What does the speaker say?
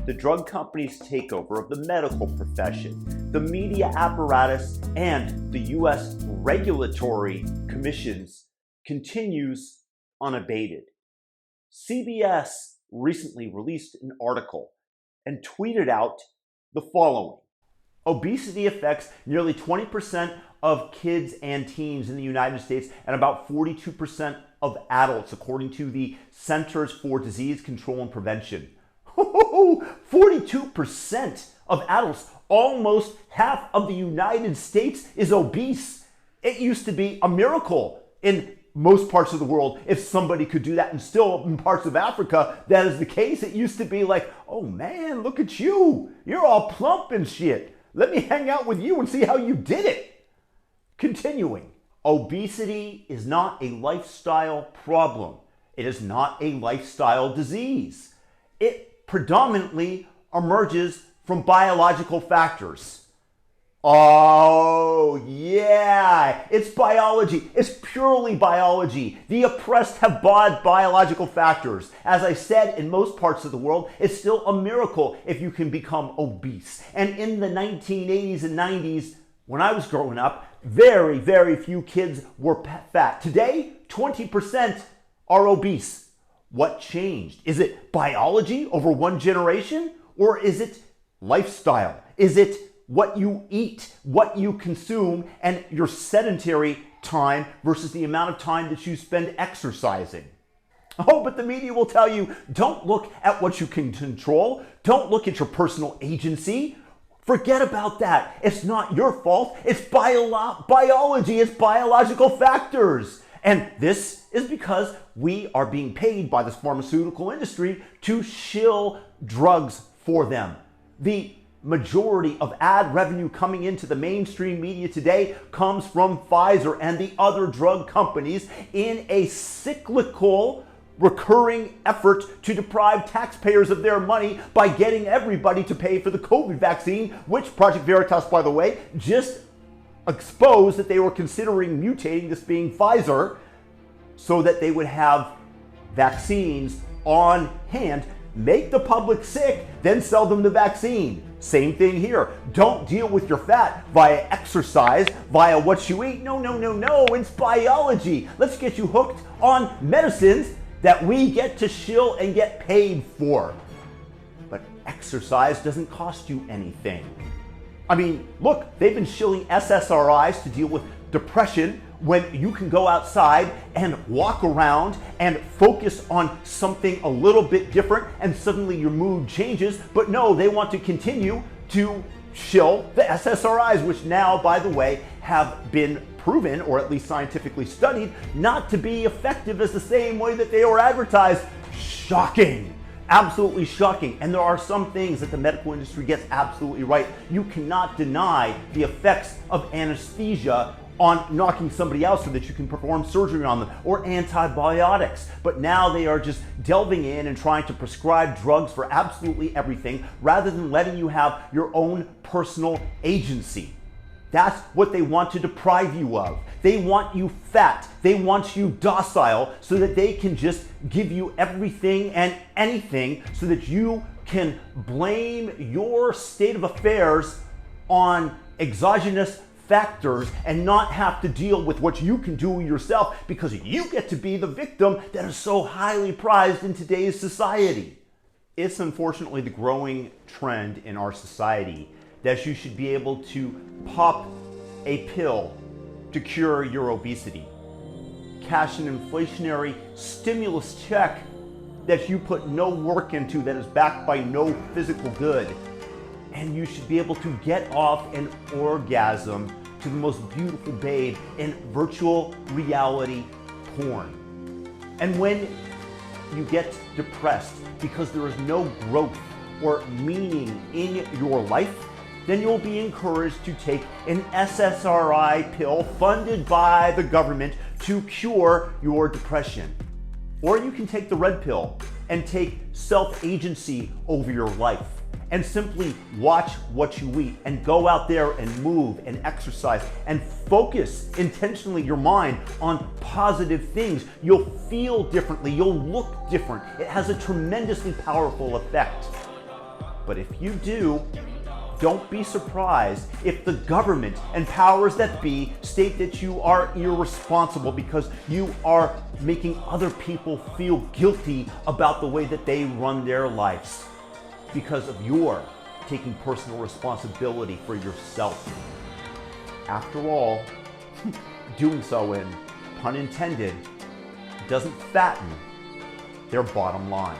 the drug companies' takeover of the medical profession, the media apparatus, and the U.S. regulatory commissions continues unabated. CBS recently released an article and tweeted out the following. Obesity affects nearly 20% of kids and teens in the United States and about 42% of adults, according to the Centers for Disease Control and Prevention. 42% of adults, almost half of the United States is obese. It used to be a miracle in most parts of the world if somebody could do that, and still in parts of Africa that is the case. It used to be like, oh man, look at you, you're all plump and shit, let me hang out with you and see how you did it. Continuing, obesity is not a lifestyle problem. It is not a lifestyle disease. It predominantly emerges from biological factors. Oh, yeah, it's biology. It's purely biology. The oppressed have bought biological factors. As I said, in most parts of the world, it's still a miracle if you can become obese. And in the 1980s and 90s, when I was growing up, very, very few kids were fat. Today, 20% are obese. What changed? Is it biology over one generation? Or is it lifestyle? Is it what you eat, what you consume, and your sedentary time versus the amount of time that you spend exercising? Oh, but the media will tell you, don't look at what you can control. Don't look at your personal agency. Forget about that. It's not your fault. It's biology. It's biological factors. And this is because we are being paid by this pharmaceutical industry to shill drugs for them. The majority of ad revenue coming into the mainstream media today comes from Pfizer and the other drug companies in a cyclical, recurring effort to deprive taxpayers of their money by getting everybody to pay for the COVID vaccine, which Project Veritas, by the way, just exposed that they were considering mutating this being Pfizer so that they would have vaccines on hand, make the public sick, then sell them the vaccine. Same thing here. Don't deal with your fat via exercise, via what you eat. No, it's biology. Let's get you hooked on medicines that we get to shill and get paid for. But exercise doesn't cost you anything. I mean, look, they've been shilling SSRIs to deal with depression when you can go outside and walk around and focus on something a little bit different and suddenly your mood changes. But no, they want to continue to shill the SSRIs, which now, by the way, have been proven, or at least scientifically studied, not to be effective as the same way that they were advertised. Shocking. Absolutely shocking. And there are some things that the medical industry gets absolutely right. You cannot deny the effects of anesthesia on knocking somebody out so that you can perform surgery on them, or antibiotics. But now they are just delving in and trying to prescribe drugs for absolutely everything rather than letting you have your own personal agency. That's what they want to deprive you of. They want you fat. They want you docile so that they can just give you everything and anything so that you can blame your state of affairs on exogenous factors and not have to deal with what you can do yourself, because you get to be the victim that is so highly prized in today's society. It's unfortunately the growing trend in our society that you should be able to pop a pill to cure your obesity, cash an inflationary stimulus check that you put no work into, that is backed by no physical good, and you should be able to get off an orgasm to the most beautiful babe in virtual reality porn. And when you get depressed because there is no growth or meaning in your life, then you'll be encouraged to take an SSRI pill funded by the government to cure your depression. Or you can take the red pill and take self-agency over your life and simply watch what you eat and go out there and move and exercise and focus intentionally your mind on positive things. You'll feel differently. You'll look different. It has a tremendously powerful effect. But if you do, don't be surprised if the government and powers that be state that you are irresponsible because you are making other people feel guilty about the way that they run their lives because of your taking personal responsibility for yourself. After all, doing so, in pun intended, doesn't fatten their bottom line.